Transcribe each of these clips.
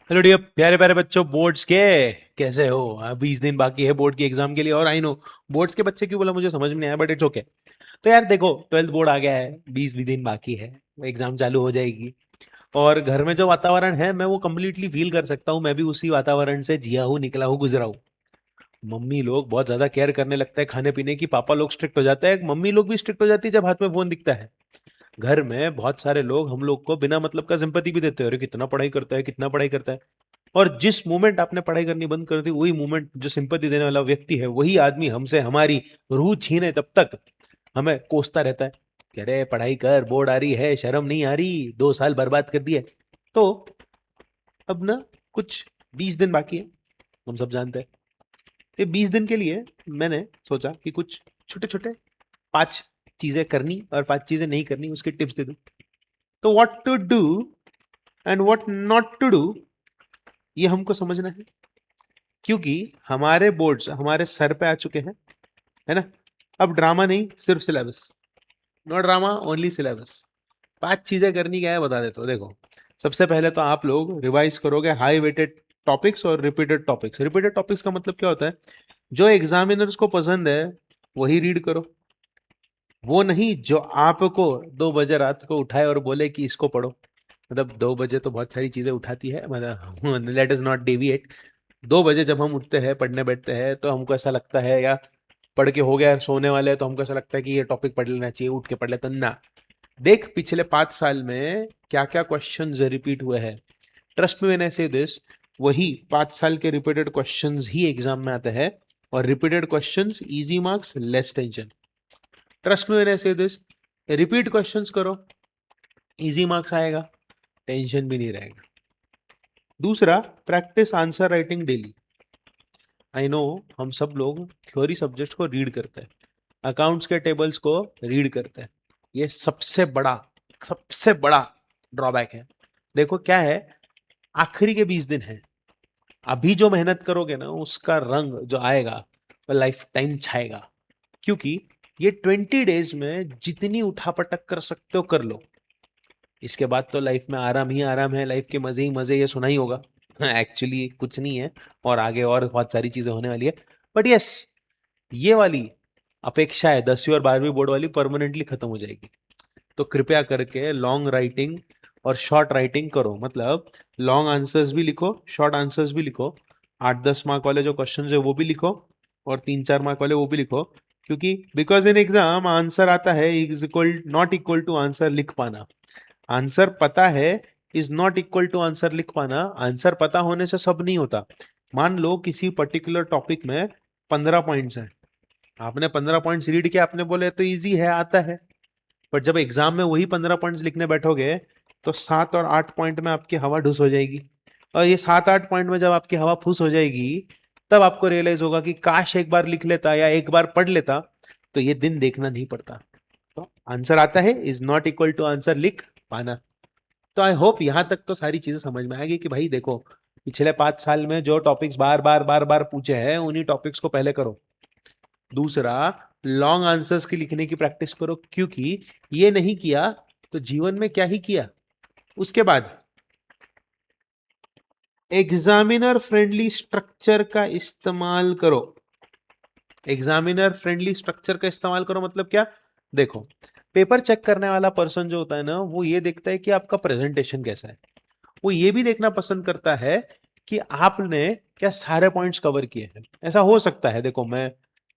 Hello dear प्यारे प्यारे बच्चों, बोर्ड्स के कैसे हो? 20 दिन बाकी है बोर्ड की एग्जाम के लिए। और आई नो बोर्ड्स के बच्चे क्यों बोला मुझे समझ में नहीं आया, बट इट्स ओके। तो यार देखो, 12th बोर्ड आ गया है, 20 भी दिन बाकी है, एग्जाम चालू हो जाएगी। और घर में जो वातावरण है मैं वो कम्प्लीटली फील कर सकता हूँ। मैं भी उसी वातावरण से जिया हूँ, निकला हूँ, गुजरा हूँ। मम्मी लोग बहुत ज्यादा केयर करने लगता है खाने पीने की, पापा लोग स्ट्रिक्ट हो जाते हैं, मम्मी लोग भी स्ट्रिक्ट हो जाती है जब हाथ में फोन दिखता है। घर में बहुत सारे लोग हम लोग को बिना मतलब का सिंपैथी भी देते हैं, अरे कितना पढ़ाई करता है, कितना पढ़ाई करता है। और जिस मोमेंट आपने पढ़ाई करनी बंद कर दी, वही मोमेंट जो सिंपैथी देने वाला व्यक्ति है वही आदमी हमसे हमारी रूह छीने तब तक हमें कोसता रहता है कि अरे पढ़ाई कर, बोर्ड आ रही है, शर्म नहीं आ रही, 2 साल बर्बाद कर दिए। तो अब ना कुछ 20 दिन बाकी है, हम सब जानते हैं। ये 20 दिन के लिए मैंने सोचा कि कुछ छोटे छोटे 5 चीजें करनी और 5 चीजें नहीं करनी उसके टिप्स दे दूं। तो what to do and what not to do, ये हमको समझना है, क्योंकि हमारे बोर्ड्स हमारे सर पे आ चुके हैं, है ना। अब ड्रामा नहीं, सिर्फ syllabus. No drama, only syllabus. 5 चीजें करनी क्या है बता देता हूँ। देखो, सबसे पहले तो आप लोग रिवाइज करोगे हाई वेटेड टॉपिक्स और रिपीटेड टॉपिक्स। रिपीटेड टॉपिक्स का मतलब क्या होता है? जो एग्जामिनर्स को पसंद है वही रीड करो, वो नहीं जो आपको 2 बजे रात को उठाए और बोले कि इसको पढ़ो। मतलब 2 बजे तो बहुत सारी चीजें उठाती है, मतलब लेट इज नॉट डेविएट। 2 बजे जब हम उठते हैं पढ़ने बैठते हैं तो हमको ऐसा लगता है, या पढ़ के हो गया सोने वाले हैं तो हमको ऐसा लगता है कि ये टॉपिक पढ़ लेना चाहिए, उठ के पढ़ लेते ना। देख पिछले 5 साल में क्या क्या क्वेश्चन रिपीट हुए हैं। ट्रस्ट में व्हेन आई से दिस, वही 5 साल के रिपीटेड क्वेश्चंस ही एग्जाम में आते हैं। और repeated questions easy marks, less tension. Trust में व्हेन आई से दिस, रिपीट क्वेश्चंस करो, इजी मार्क्स आएगा, टेंशन भी नहीं रहेगा। दूसरा, practice answer writing daily. I know हम सब लोग थ्योरी सब्जेक्ट को रीड करते हैं, अकाउंट्स के टेबल्स को रीड करते हैं। ये सबसे बड़ा ड्रॉबैक है। देखो क्या है, आखिरी के 20 दिन है, अभी जो मेहनत करोगे ना उसका रंग जो आएगा वो लाइफ टाइम छाएगा। क्योंकि ये 20 डेज में जितनी उठापटक कर सकते हो कर लो। इसके बाद तो लाइफ में आराम ही आराम है, लाइफ के मजे ही मजे, ये सुना ही होगा। एक्चुअली कुछ नहीं है, और आगे और बहुत सारी चीजें होने वाली है। बट यस, ये वाली अपेक्षा है 10वीं और 12वीं बोर्ड वाली परमानेंटली खत्म हो जाएगी। तो कृपया करके लॉन्ग राइटिंग और शॉर्ट राइटिंग करो। मतलब लॉन्ग आंसर्स भी लिखो, शॉर्ट आंसर्स भी लिखो। 8-10 मार्क वाले जो क्वेश्चन है वो भी लिखो, और 3-4 मार्क वाले वो भी लिखो। क्योंकि बिकॉज इन एग्जाम आंसर आता है is equal not equal to answer लिख पाना। आंसर पता है is not equal to answer लिख पाना। आंसर पता होने से सब नहीं होता। मान लो किसी पर्टिकुलर टॉपिक में 15 पॉइंट्स हैं, आपने 15 पॉइंट्स रीड किया, आपने बोले तो इजी है, आता है। पर जब एग्जाम में वही 15 पॉइंट्स लिखने बैठोगे तो 7 और 8 पॉइंट में आपकी हवा ढुस हो जाएगी। और ये 7-8 पॉइंट में जब आपकी हवा फूस हो जाएगी, तब आपको रियलाइज होगा कि काश एक बार लिख लेता या एक बार पढ़ लेता तो ये दिन देखना नहीं पड़ता। तो आंसर आता है is not equal to answer लिख पाना। तो आई होप यहां तक तो सारी चीजें समझ में आएगी कि भाई देखो, पिछले 5 साल में जो टॉपिक्स बार बार बार बार पूछे हैं उन्हीं टॉपिक्स को पहले करो। दूसरा, लॉन्ग आंसर्स की लिखने की प्रैक्टिस करो, क्योंकि ये नहीं किया तो जीवन में क्या ही किया। उसके बाद, एग्जामिनर फ्रेंडली स्ट्रक्चर का इस्तेमाल करो। एग्जामिनर फ्रेंडली स्ट्रक्चर का इस्तेमाल करो मतलब क्या? देखो, पेपर चेक करने वाला पर्सन जो होता है ना, वो ये देखता है कि आपका प्रेजेंटेशन कैसा है। वो ये भी देखना पसंद करता है कि आपने क्या सारे पॉइंट्स कवर किए हैं। ऐसा हो सकता है, देखो मैं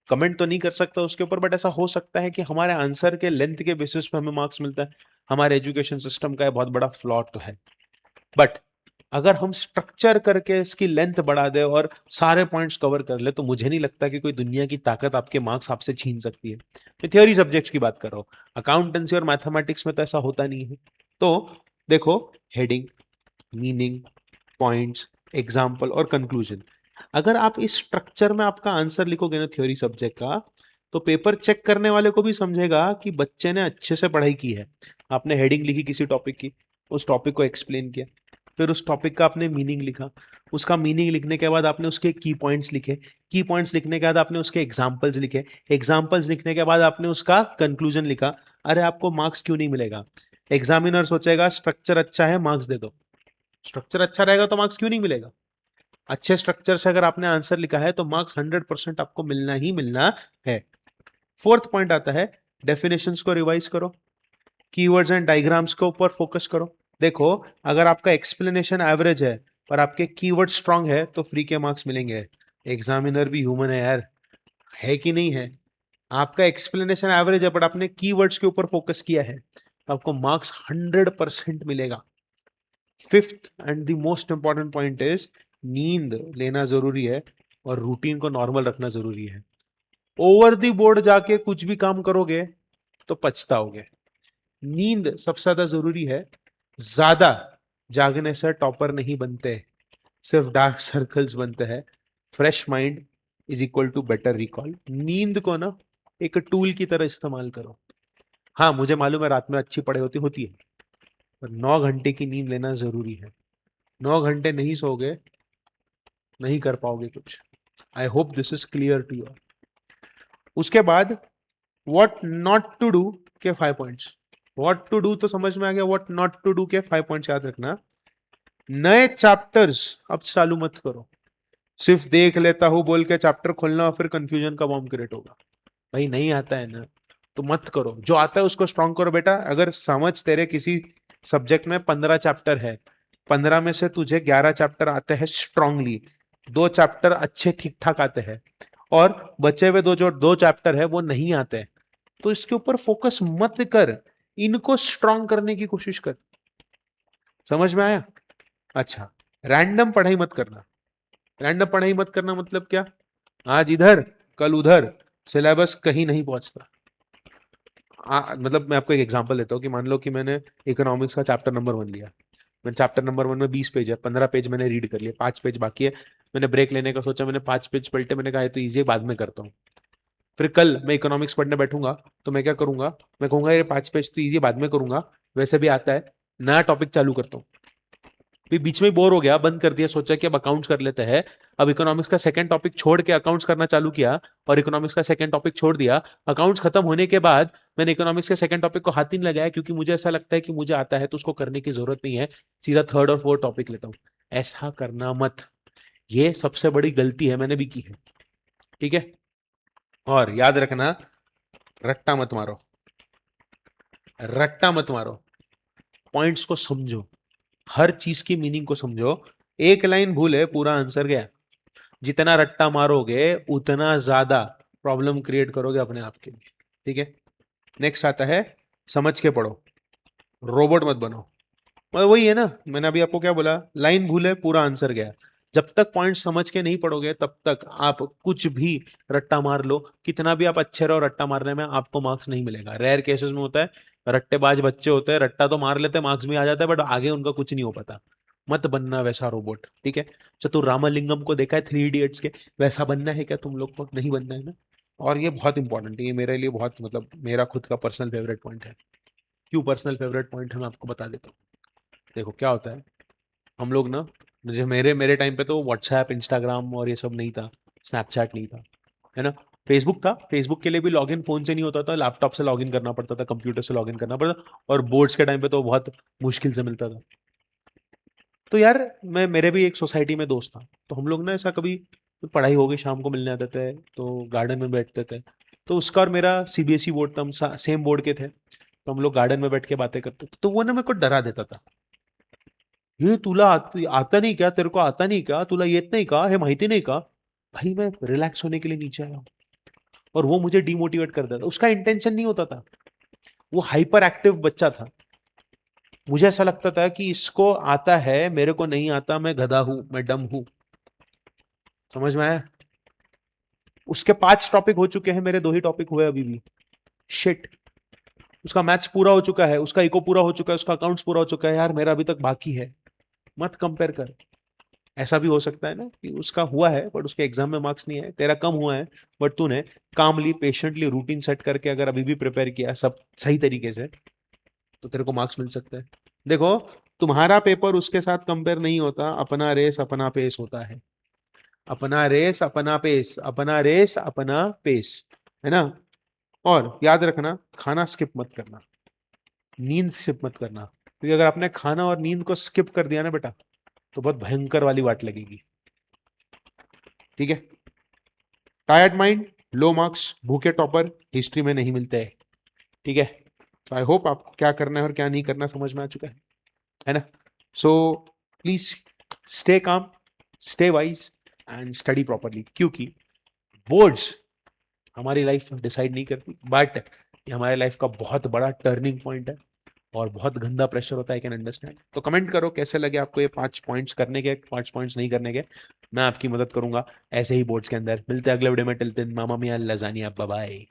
कमेंट तो नहीं कर सकता उसके ऊपर, बट ऐसा हो सकता है कि हमारे आंसर के लेंथ के बेसिस पे हमें मार्क्स मिलता है। हमारे एजुकेशन सिस्टम का बहुत बड़ा फ्लॉ तो है। बट अगर हम स्ट्रक्चर करके इसकी लेंथ बढ़ा दे और सारे पॉइंट्स कवर कर ले, तो मुझे नहीं लगता कि कोई दुनिया की ताकत आपके मार्क्स आपसे छीन सकती है। मैं थियोरी सब्जेक्ट्स की बात कर रहा हूँ, अकाउंटेंसी और मैथमेटिक्स में तो ऐसा होता नहीं है। तो देखो, हेडिंग, मीनिंग, पॉइंट्स, एग्जाम्पल और कंक्लूजन, अगर आप इस स्ट्रक्चर में आपका आंसर लिखोगे ना थ्योरी सब्जेक्ट का, तो पेपर चेक करने वाले को भी समझेगा कि बच्चे ने अच्छे से पढ़ाई की है। आपने हेडिंग लिखी किसी टॉपिक की, उस टॉपिक को एक्सप्लेन किया, फिर उस टॉपिक का आपने मीनिंग लिखा, उसका मीनिंग लिखने के बाद आपने उसके की पॉइंट्स लिखे, की पॉइंट्स लिखने के बाद आपने उसके एग्जाम्पल्स लिखे, एग्जाम्पल्स लिखने के बाद आपने उसका कंक्लूजन लिखा। अरे आपको मार्क्स क्यों नहीं मिलेगा? एग्जामिनर सोचेगा स्ट्रक्चर अच्छा है, मार्क्स दे दो। स्ट्रक्चर अच्छा रहेगा तो मार्क्स क्यों नहीं मिलेगा? अच्छे स्ट्रक्चर से अगर आपने आंसर लिखा है तो मार्क्स 100% आपको मिलना ही मिलना है। फोर्थ पॉइंट आता है डेफिनेशंस को रिवाइज करो, कीवर्ड्स एंड डायग्राम्स के ऊपर फोकस करो। देखो, अगर आपका एक्सप्लेनेशन एवरेज है पर आपके कीवर्ड स्ट्रांग है तो फ्री के मार्क्स मिलेंगे। एग्जामिनर भी ह्यूमन है यार, है कि नहीं है? आपका एक्सप्लेनेशन एवरेज है बट आपने कीवर्ड्स के ऊपर फोकस किया है तो आपको मार्क्स 100% मिलेगा। Fifth and the most important point is नींद लेना जरूरी है और रूटीन को नॉर्मल रखना जरूरी है। ओवर द बोर्ड जाके कुछ भी काम करोगे तो पछताओगे। नींद सबसे ज्यादा जरूरी है। ज्यादा जागने से टॉपर नहीं बनते, सिर्फ डार्क सर्कल्स बनते हैं। Fresh mind is equal to better recall. नींद को ना एक टूल की तरह इस्तेमाल करो। हाँ, मुझे मालूम है रात में अच्छी पढ़ाई होती है, पर 9 घंटे की नींद लेना जरूरी है। 9 घंटे नहीं सोओगे, नहीं कर पाओगे कुछ। I hope this is clear to you. उसके बाद व्हाट नॉट टू डू के 5 पॉइंट्स। व्हाट टू डू तो समझ में आ गया, व्हाट नॉट टू डू के 5 पॉइंट्स याद रखना। नए चैप्टर्स अब चालू मत करो। सिर्फ देख लेता हूं बोल के चैप्टर खोलना और फिर कंफ्यूजन का बॉम्ब क्रिएट होगा। भाई नहीं आता है ना तो मत करो, जो आता है उसको स्ट्रॉन्ग करो बेटा। अगर समझ तेरे किसी सब्जेक्ट में 15 चैप्टर है, 15 में से तुझे 11 चैप्टर आते हैं स्ट्रांगली, 2 चैप्टर अच्छे ठीक ठाक आते हैं और बचे हुए जो 2 चैप्टर है वो नहीं आते हैं, तो इसके ऊपर फोकस मत कर, इनको स्ट्रांग करने की कोशिश कर। समझ में आया? अच्छा, रैंडम पढ़ाई मत करना। रैंडम पढ़ाई मत करना मतलब क्या? आज इधर कल उधर, सिलेबस कहीं नहीं पहुंचता। मतलब मैं आपको एक एग्जांपल देता हूँ कि मान लो कि मैंने इकोनॉमिक्स का चैप्टर नंबर 1 लिया। मैंने चैप्टर नंबर 1 में 20 पेज है, 15 पेज मैंने रीड कर लिया, 5 पेज बाकी है। मैंने ब्रेक लेने का सोचा, मैंने 5 पेज पलटे, मैंने कहा तो ईजी है बाद में करता हूँ। फिर कल मैं इकोनॉमिक्स पढ़ने बैठूंगा तो मैं क्या करूंगा, मैं कहूंगा ये 5 पेज तो ईजी बाद में करूंगा, वैसे भी आता है, नया टॉपिक चालू करता हूँ। फिर बीच में बोर हो गया, बंद कर दिया, सोचा कि अब अकाउंट्स कर लेते हैं। अब इकोनॉमिक्स का सेकंड टॉपिक छोड़ के अकाउंट्स करना चालू किया और इकोनॉमिक्स का सेकंड टॉपिक छोड़ दिया। अकाउंट्स खत्म होने के बाद मैंने इकोनॉमिक्स के सेकंड टॉपिक को हाथ नहीं लगाया, क्योंकि मुझे ऐसा लगता है कि मुझे आता है तो उसको करने की जरूरत नहीं है, सीधा थर्ड और फोर्थ टॉपिक लेता हूं। ऐसा करना मत, ये सबसे बड़ी गलती है, मैंने भी की है। ठीक है? और याद रखना, रट्टा मत मारो, रट्टा मत मारो। पॉइंट्स को समझो, हर चीज की मीनिंग को समझो। एक लाइन भूल है पूरा आंसर गया। जितना रट्टा मारोगे उतना ज्यादा प्रॉब्लम क्रिएट करोगे अपने आप के लिए। ठीक है? नेक्स्ट आता है समझ के पढ़ो, रोबोट मत बनो। मतलब वही है ना, मैंने अभी आपको क्या बोला, लाइन भूले पूरा आंसर गया। जब तक पॉइंट समझ के नहीं पढ़ोगे तब तक आप कुछ भी रट्टा मार लो, कितना भी आप अच्छे रहो, रट्टा मारने में आपको मार्क्स नहीं मिलेगा। रेयर केसेस में होता है, रट्टेबाज बच्चे होते हैं, रट्टा तो मार लेते हैं, मार्क्स भी आ जाता है, बट आगे उनका कुछ नहीं हो पाता। मत बनना वैसा रोबोट। ठीक है? चतुर रामलिंगम को देखा है 3 इडियट्स के, वैसा बनना है क्या तुम लोग को? नहीं बनना है ना। और ये बहुत इंपॉर्टेंट है, ये मेरे लिए बहुत, मतलब मेरा खुद का पर्सनल फेवरेट पॉइंट है। क्यों पर्सनल फेवरेट पॉइंट है मैं आपको बता देता हूँ। देखो क्या होता है, हम लोग ना, मुझे मेरे मेरे टाइम पे तो व्हाट्सएप इंस्टाग्राम और ये सब नहीं था, स्नैपचैट नहीं था, है ना। फेसबुक था, फेसबुक के लिए भी लॉगिन फोन से नहीं होता था, लैपटॉप से लॉगिन करना पड़ता था, कंप्यूटर से लॉगिन करना पड़ता था, और बोर्ड्स के टाइम पे तो बहुत मुश्किल से मिलता था। तो यार मेरे भी एक सोसाइटी में दोस्त था, तो हम लोग ना ऐसा कभी पढ़ाई हो गई, शाम को मिलने आते थे तो गार्डन में बैठते थे। तो उसका और मेरा सीबीएसई बोर्ड था, हम सेम बोर्ड के थे, तो हम लोग गार्डन में बैठ के बातें करते थे। तो वो ना मेरे को डरा देता था, हे तुला आता नहीं क्या, तेरे को आता नहीं क्या, तुला येत नाही का, हे माहिती नहीं का। भाई मैं रिलैक्स होने के लिए नीचे आया हूं, और वो मुझे डिमोटिवेट कर देता था। उसका इंटेंशन नहीं होता था, वो हाइपर एक्टिव बच्चा था। मुझे ऐसा लगता था कि इसको आता है, मेरे को नहीं आता, मैं गधा हूं, मैं डम हूं। समझ में आया? उसके 5 टॉपिक हो चुके हैं, मेरे 2 ही टॉपिक हुए अभी भी। शिट, उसका मैथ्स पूरा हो चुका है, उसका इको पूरा हो चुका है, उसका अकाउंट्स पूरा हो चुका है, यार मेरा अभी तक बाकी है। मत कंपेयर कर। ऐसा भी हो सकता है ना कि उसका हुआ है बट उसके एग्जाम में मार्क्स नहीं है, तेरा कम हुआ है बट तूने कामली पेशेंटली रूटीन सेट करके अगर अभी भी प्रिपेयर किया सब सही तरीके से, तो तेरे को मार्क्स मिल सकते हैं। देखो, तुम्हारा पेपर उसके साथ कंपेयर नहीं होता, अपना रेस अपना पेस होता है। अपना रेस अपना पेस, अपना रेस अपना पेस, है ना। और याद रखना, खाना स्किप मत करना, नींद स्किप मत करना, क्योंकि अगर आपने खाना और नींद को स्किप कर दिया ना बेटा, तो बहुत भयंकर वाली वाट लगेगी। ठीक है, टायर्ड माइंड, लो मार्क्स, भूखे टॉपर हिस्ट्री में नहीं मिलते हैं। ठीक है, तो आई होप आपको क्या करना है और क्या नहीं करना समझ में आ चुका है ना। So please stay calm, stay wise and study properly, क्योंकि बोर्ड्स हमारी लाइफ डिसाइड नहीं करती, बट ये हमारे लाइफ का बहुत बड़ा टर्निंग पॉइंट है और बहुत गंदा प्रेशर होता है, कैन अंडरस्टैंड। तो कमेंट करो कैसे लगे आपको ये 5 पॉइंट्स करने के, 5 पॉइंट्स नहीं करने के। मैं आपकी मदद करूंगा ऐसे ही बोर्ड्स के अंदर। मिलते हैं अगले वीडियो में, टिल देन मामा मिया लजानिया, बाय बाय।